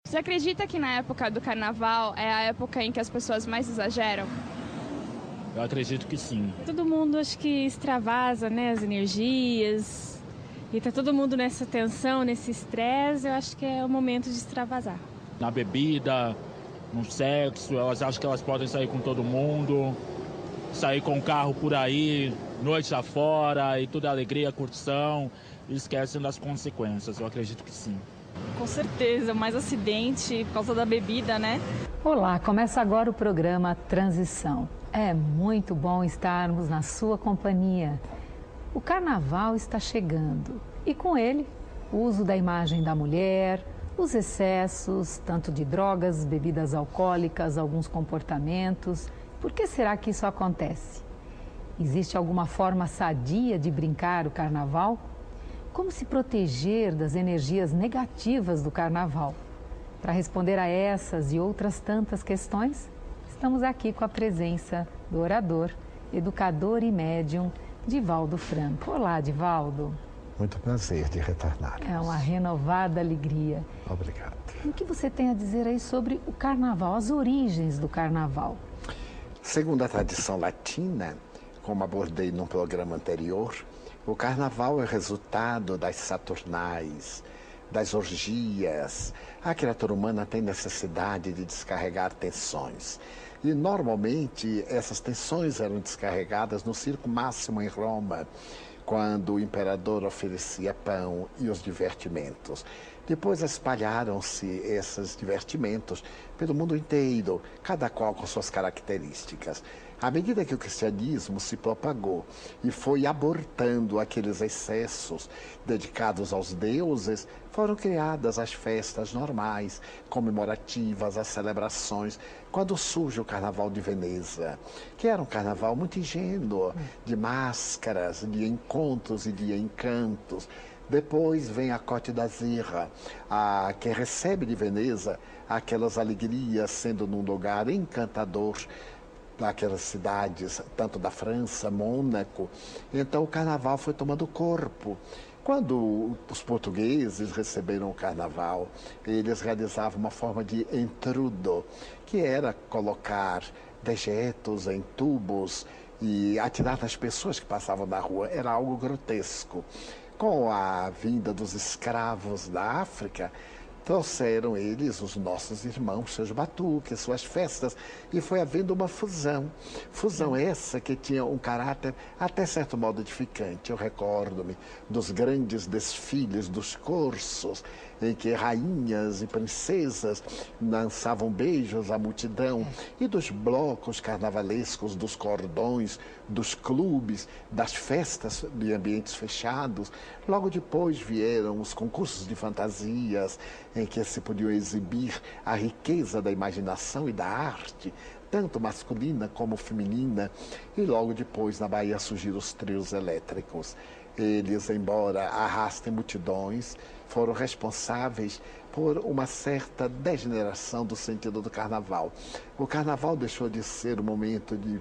Você acredita que na época do carnaval é a época em que as pessoas mais exageram? Eu acredito que sim. Todo mundo acho que extravasa, né, as energias. E tá todo mundo nessa tensão, nesse estresse, eu acho que é o momento de extravasar. Na bebida, no sexo, elas acham que elas podem sair com todo mundo, sair com o carro por aí, noite afora, e tudo é alegria, curtição, e esquecem das consequências. Eu acredito que sim. Com certeza, mais acidente por causa da bebida, né? Olá, começa agora o programa Transição. É muito bom estarmos na sua companhia. O carnaval está chegando e com ele o uso da imagem da mulher, os excessos, tanto de drogas, bebidas alcoólicas, alguns comportamentos. Por que será que isso acontece? Existe alguma forma sadia de brincar o carnaval? Como se proteger das energias negativas do carnaval? Para responder a essas e outras tantas questões, estamos aqui com a presença do orador, educador e médium, Divaldo Franco. Olá, Divaldo. Muito prazer de retornar. É uma renovada alegria. Obrigado. O que você tem a dizer aí sobre o carnaval, as origens do carnaval? Segundo a tradição latina, como abordei num programa anterior, o carnaval é resultado das saturnais, das orgias. A criatura humana tem necessidade de descarregar tensões. E, normalmente, essas tensões eram descarregadas no Circo Máximo em Roma, quando o imperador oferecia pão e os divertimentos. Depois espalharam-se esses divertimentos pelo mundo inteiro, cada qual com suas características. À medida que o cristianismo se propagou e foi abortando aqueles excessos dedicados aos deuses, foram criadas as festas normais, comemorativas, as celebrações, quando surge o Carnaval de Veneza, que era um carnaval muito ingênuo, de máscaras, de encontros e de encantos. Depois vem a Côte d'Azur, que recebe de Veneza aquelas alegrias, sendo num lugar encantador, naquelas cidades, tanto da França, Mônaco. Então o carnaval foi tomando corpo. Quando os portugueses receberam o carnaval, eles realizavam uma forma de entrudo, que era colocar dejetos em tubos e atirar nas pessoas que passavam na rua. Era algo grotesco. Com a vinda dos escravos da África, trouxeram eles, os nossos irmãos, seus batuques, suas festas, e foi havendo uma fusão. Fusão essa que tinha um caráter até certo modo edificante. Eu recordo-me dos grandes desfiles dos cursos, em que rainhas e princesas lançavam beijos à multidão, e dos blocos carnavalescos, dos cordões, dos clubes, das festas de ambientes fechados. Logo depois vieram os concursos de fantasias, em que se podiam exibir a riqueza da imaginação e da arte, tanto masculina como feminina. E logo depois, na Bahia, surgiram os trios elétricos. Eles, embora arrastem multidões, foram responsáveis por uma certa degeneração do sentido do carnaval. O carnaval deixou de ser um momento de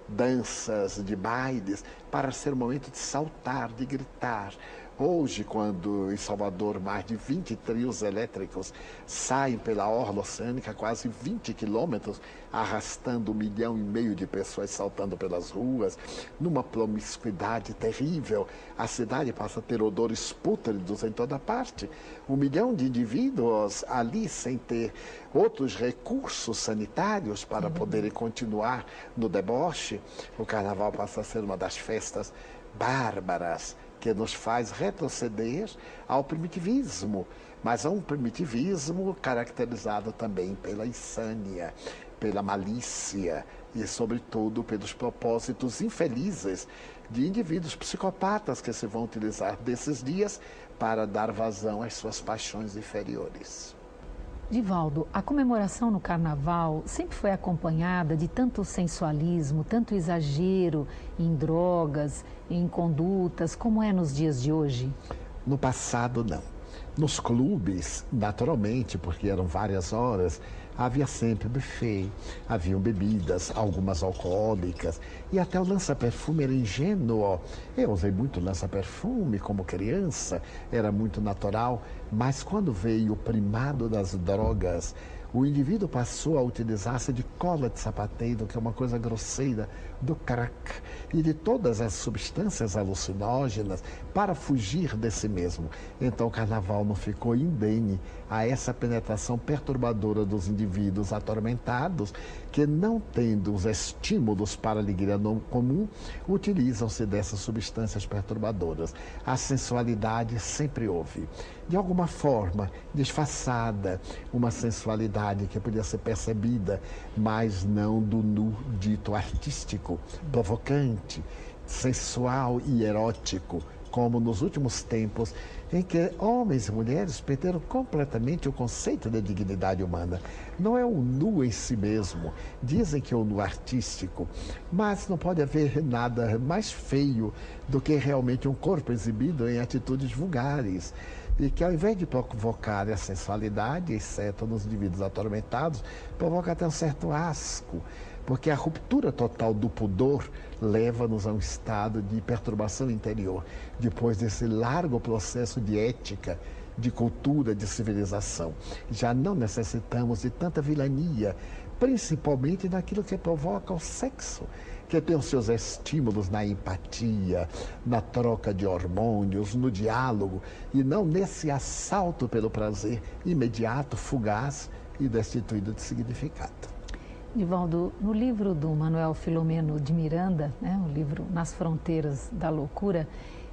danças, de bailes, para ser um momento de saltar, de gritar. Hoje, quando em Salvador mais de 20 trios elétricos saem pela orla oceânica, quase 20 quilômetros, arrastando 1,5 milhão de pessoas saltando pelas ruas, numa promiscuidade terrível, a cidade passa a ter odores pútridos em toda parte. 1 milhão de indivíduos ali sem ter outros recursos sanitários para poderem continuar no deboche. O carnaval passa a ser uma das festas bárbaras, que nos faz retroceder ao primitivismo, mas a um primitivismo caracterizado também pela insânia, pela malícia e, sobretudo, pelos propósitos infelizes de indivíduos psicopatas que se vão utilizar desses dias para dar vazão às suas paixões inferiores. Divaldo, a comemoração no carnaval sempre foi acompanhada de tanto sensualismo, tanto exagero em drogas, em condutas, como é nos dias de hoje? No passado, não. Nos clubes, naturalmente, porque eram várias horas, havia sempre buffet, haviam bebidas, algumas alcoólicas, e até o lança-perfume era ingênuo. Eu usei muito lança-perfume como criança, era muito natural, Mas quando veio o primado das drogas, o indivíduo passou a utilizar-se de cola de sapateiro, que é uma coisa grosseira, do crack e de todas as substâncias alucinógenas para fugir de si mesmo. Então o carnaval não ficou indene a essa penetração perturbadora dos indivíduos atormentados que, não tendo os estímulos para a alegria não comum, utilizam-se dessas substâncias perturbadoras. A sensualidade sempre houve. De alguma forma, disfarçada, uma sensualidade que podia ser percebida, mas não do nu dito artístico, provocante, sensual e erótico, como nos últimos tempos, em que homens e mulheres perderam completamente o conceito de dignidade humana. Não é o nu em si mesmo, dizem que é o nu artístico, mas não pode haver nada mais feio do que realmente um corpo exibido em atitudes vulgares. E que, ao invés de provocar a sensualidade, exceto nos indivíduos atormentados, provoca até um certo asco, porque a ruptura total do pudor leva-nos a um estado de perturbação interior, depois desse largo processo de ética, de cultura, de civilização. Já não necessitamos de tanta vilania, principalmente naquilo que provoca o sexo, que tem os seus estímulos na empatia, na troca de hormônios, no diálogo, e não nesse assalto pelo prazer imediato, fugaz e destituído de significado. Divaldo, no livro do Manuel Filomeno de Miranda, o livro Nas Fronteiras da Loucura,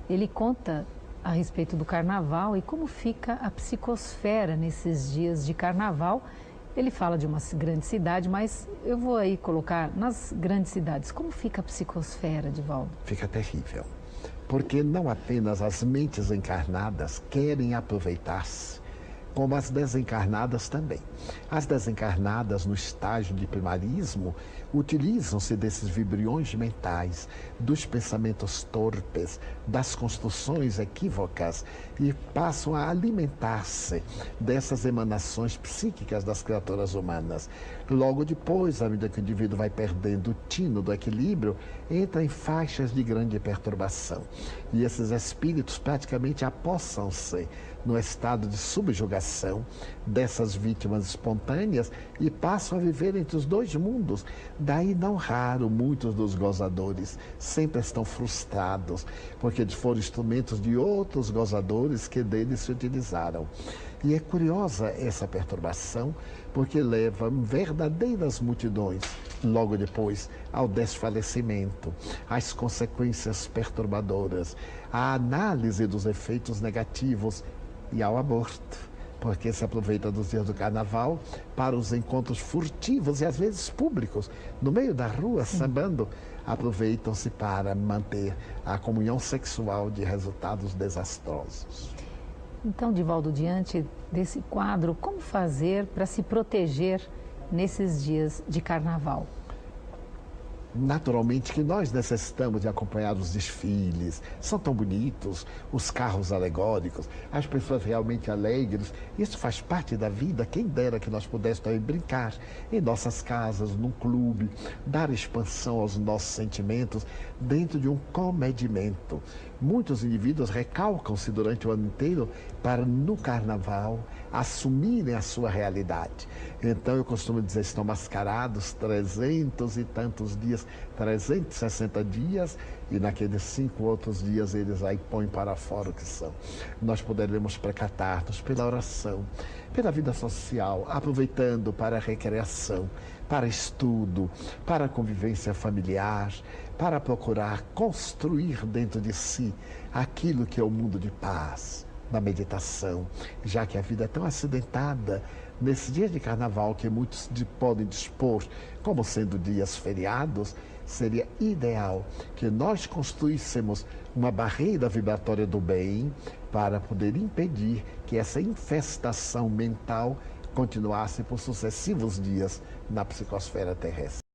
ele conta a respeito do carnaval e como fica a psicosfera nesses dias de carnaval. Ele fala de uma grande cidade, mas eu vou aí colocar nas grandes cidades. Como fica a psicosfera, Divaldo? Fica terrível, porque não apenas as mentes encarnadas querem aproveitar-se, como as desencarnadas também. As desencarnadas, no estágio de primarismo, utilizam-se desses vibriões mentais, dos pensamentos torpes, das construções equívocas e passam a alimentar-se dessas emanações psíquicas das criaturas humanas. Logo depois, à medida que o indivíduo vai perdendo o tino do equilíbrio, entra em faixas de grande perturbação. E esses espíritos praticamente apossam-se no estado de subjugação dessas vítimas espontâneas e passam a viver entre os dois mundos. Daí, não raro, muitos dos gozadores sempre estão frustrados, porque foram instrumentos de outros gozadores que deles se utilizaram. E é curiosa essa perturbação, porque leva verdadeiras multidões, logo depois, ao desfalecimento, às consequências perturbadoras, à análise dos efeitos negativos e ao aborto, porque se aproveita dos dias do carnaval para os encontros furtivos e às vezes públicos, no meio da rua, sambando, aproveitam-se para manter a comunhão sexual de resultados desastrosos. Então, Divaldo, diante desse quadro, como fazer para se proteger nesses dias de carnaval? Naturalmente que nós necessitamos de acompanhar os desfiles, são tão bonitos, os carros alegóricos, as pessoas realmente alegres, isso faz parte da vida. Quem dera que nós pudéssemos também brincar em nossas casas, num clube, dar expansão aos nossos sentimentos dentro de um comedimento. Muitos indivíduos recalcam-se durante o ano inteiro para, no carnaval, assumirem a sua realidade. Então, eu costumo dizer, estão mascarados 300 e tantos dias, 360 dias, e naqueles 5 outros dias eles aí põem para fora o que são. Nós poderemos precatar-nos pela oração, pela vida social, aproveitando para a recreação, para estudo, para a convivência familiar, para procurar construir dentro de si aquilo que é o mundo de paz, na meditação, já que a vida é tão acidentada. Nesses dias de carnaval, que muitos podem dispor como sendo dias feriados, seria ideal que nós construíssemos uma barreira vibratória do bem para poder impedir que essa infestação mental continuasse por sucessivos dias na psicosfera terrestre.